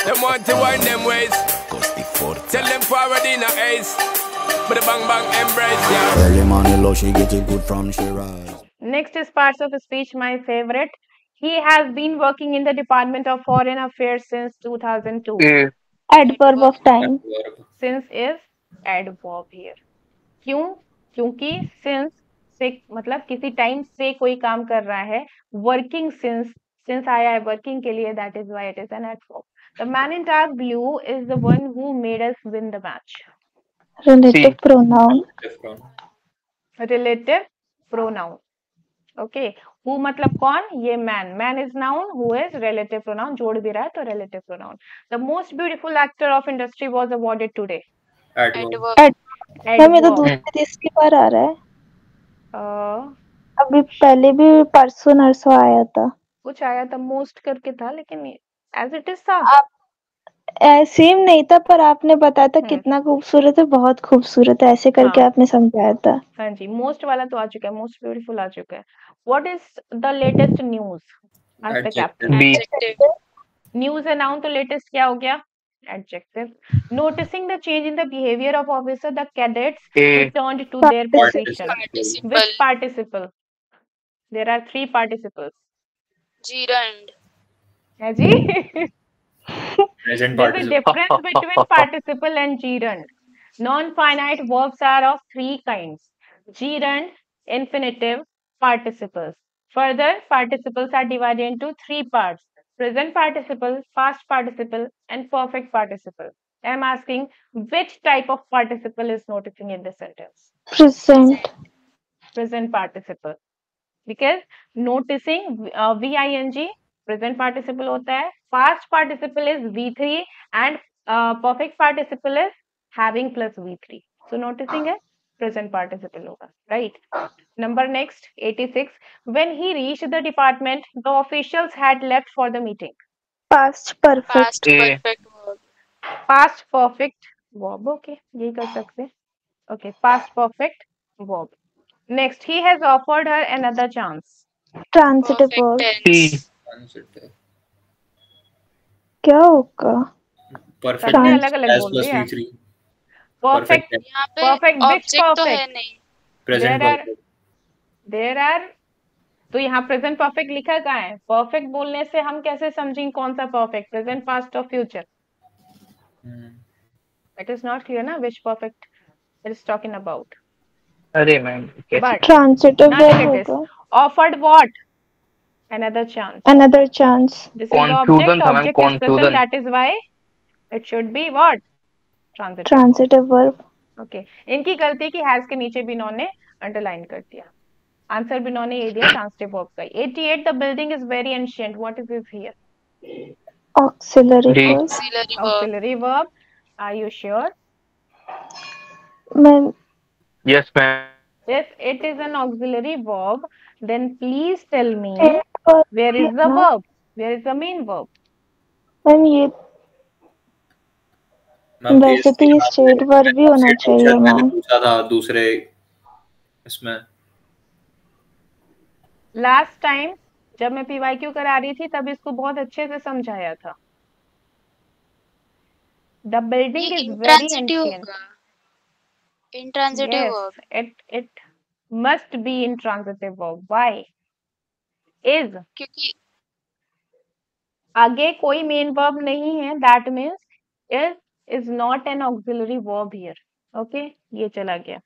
Them want to wind them ways. Tell them forward in a ace. But the bang bang embrace, yeah. Early morning low, she get it good from she rise. Next is parts of speech, my favorite. He has been working in the Department of Foreign Affairs since 2002. A. Adverb of time. Adverb. Since is adverb here. क्यों? क्योंकि since से मतलब किसी time से कोई काम कर रहा है. Working since आया है working के लिए, that is why it is an adverb. The man in dark blue is the one who made us win the match. Relative C. pronoun. Different. Relative pronoun. Okay. Who मतलब कौन? ये man. Man is noun. Who is relative pronoun. जोड़ भी रहा है तो relative pronoun. The most beautiful actor of industry was awarded today. Adverb. Ma'am ये तो Adverb. दूसरे तीसरी बार आ रहा है. अ, अभी पहले भी परसों नरसों आया था. कुछ आया था most करके था लेकिन as it is था. आप सेम नहीं था पर आपने बताया था कितना खूबसूरत है, बहुत खूबसूरत है, ऐसे करके हाँ. आपने समझाया था. हाँ जी. most वाला तो आ चुका है. most beautiful आ चुका है. What is the latest news? Ask the captain. Adjective. B. News है noun तो latest क्या हो गया? Adjective. Noticing the change in the behavior of officer, the cadets A. returned to their position. Participle. Which participle? There are three participles. Gerund. है जी? Present There's a participle. difference between participle and gerund. Non-finite verbs are of three kinds: gerund, infinitive, participles. Further, participles are divided into three parts: present participle, past participle, and perfect participle. I'm asking, which type of participle is noticing in this sentence? Present. Present participle. Because noticing VING present participle होता है, past participle is V3 and perfect participle is having plus V3. So noticing है present participle होगा, right? Number next 86. When he reached the department, the officials had left for the meeting. Past perfect. Past A. perfect verb. Past perfect verb. Okay, यही कर सकते हैं. Okay, past perfect verb. Next, he has offered her another chance. Transitive Perfect verb. C. tense. Transitive. क्या होगा? Perfect सबने tense अलग अलग as बोल plus दिया. V3. Perfect. tense. यहाँ पे Perfect. Which ऑब्जेक्ट तो है perfect? नहीं. Present There are. perfect. There are. तो यहाँ प्रेजेंट परफेक्ट लिखा कहाँ है? परफेक्ट बोलने से हम कैसे समझेंगे कौन सा परफेक्ट? प्रेजेंट, पास्ट और future. It is not clear ना which perfect it is talking about. अरे मैम कैसे? But Transitive now look verb at this. होगा. Offered what? Another chance. Another chance. This is the object. Confusion था ma'am, Object is present. confusion. That is why it should be what? Transitive. Transitive verb. Okay. इनकी गलती की has के नीचे भी इन्होंने underline कर दिया. आंसर भी इन्होंने ये दिया ट्रांसिटिव वर्ब का. 88. The building is very ancient. What is this here? Auxiliary D. verb. Auxiliary verb. Auxiliary verb. Are you sure? Ma'am Yes ma'am. If it is an auxiliary verb, then please tell me verb where is the ना? verb? Where is the main verb? Ma'am ये वैसे तो ये state verb भी होना चाहिए ma'am. पूछा था दूसरे इसमें. लास्ट टाइम जब मैं PYQ करा रही थी तब इसको बहुत अच्छे से समझाया था. The building ये is very intransitive ancient. होगा. Intransitive Yes, verb. it must be intransitive verb. Why? Is क्योंकि आगे कोई मेन वर्ब नहीं है. That means is not an auxiliary verb here. Okay, ये चला गया.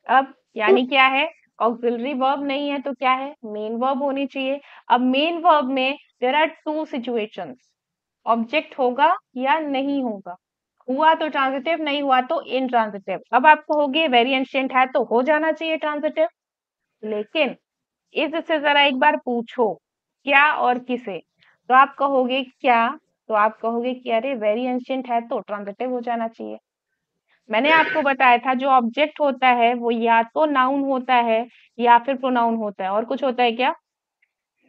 अब यानी क्या है? ऑक्सिलरी वर्ब नहीं है तो क्या है? मेन वर्ब होनी चाहिए. अब मेन वर्ब में there are two situations. Object होगा या नहीं होगा. हुआ तो ट्रांजिटिव, नहीं हुआ तो इनट्रांजिटिव. अब आपको होगी वेरी एंशिएंट है तो हो जाना चाहिए ट्रांजिटिव. लेकिन इससे जरा एक बार पूछो क्या और किसे, तो आप कहोगे क्या, तो आप कहोगे कि अरे वेरी एंशिएंट है तो ट्रांजिटिव हो जाना चाहिए. मैंने आपको बताया था जो ऑब्जेक्ट होता है वो या तो नाउन होता है या फिर प्रोनाउन होता है. और कुछ होता है क्या?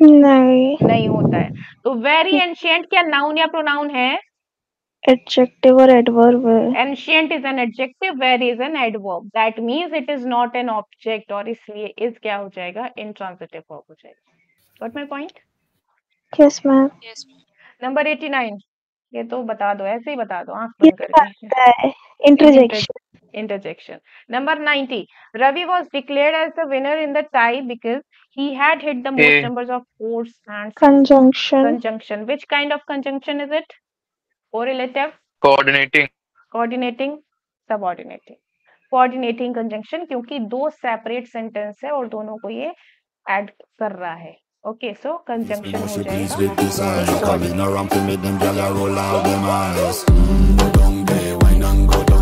नहीं होता है. तो वेरी एंशिएंट क्या नाउन या प्रोनाउन है? एडजेक्टिव और एडवर्ब है. Ancient is an adjective, very is an adverb. That means it is not an object और इसलिए इज क्या हो जाएगा? इंट्रांजिटिव वर्ब हो जाएगा. Got my point? Yes ma'am. yes, number 89. ये तो बता दो, ऐसे ही बता दो आंख ये बंद तो करके। आता है, interjection. Interjection. Number 90. Ravi was declared as the winner in the tie because he had hit the most A. numbers of fours and sixes. Conjunction. Conjunction. Which kind of conjunction is it? Correlative, Coordinating. coordinating, subordinating. Coordinating conjunction क्योंकि दो separate sentence है और दोनों को ये add कर रहा है. Okay, so conjunction Know हो she pleased जाएगा with this eyes. coordinate. Coming around to make them gyal a roll out them eyes. Go down there, wine and go down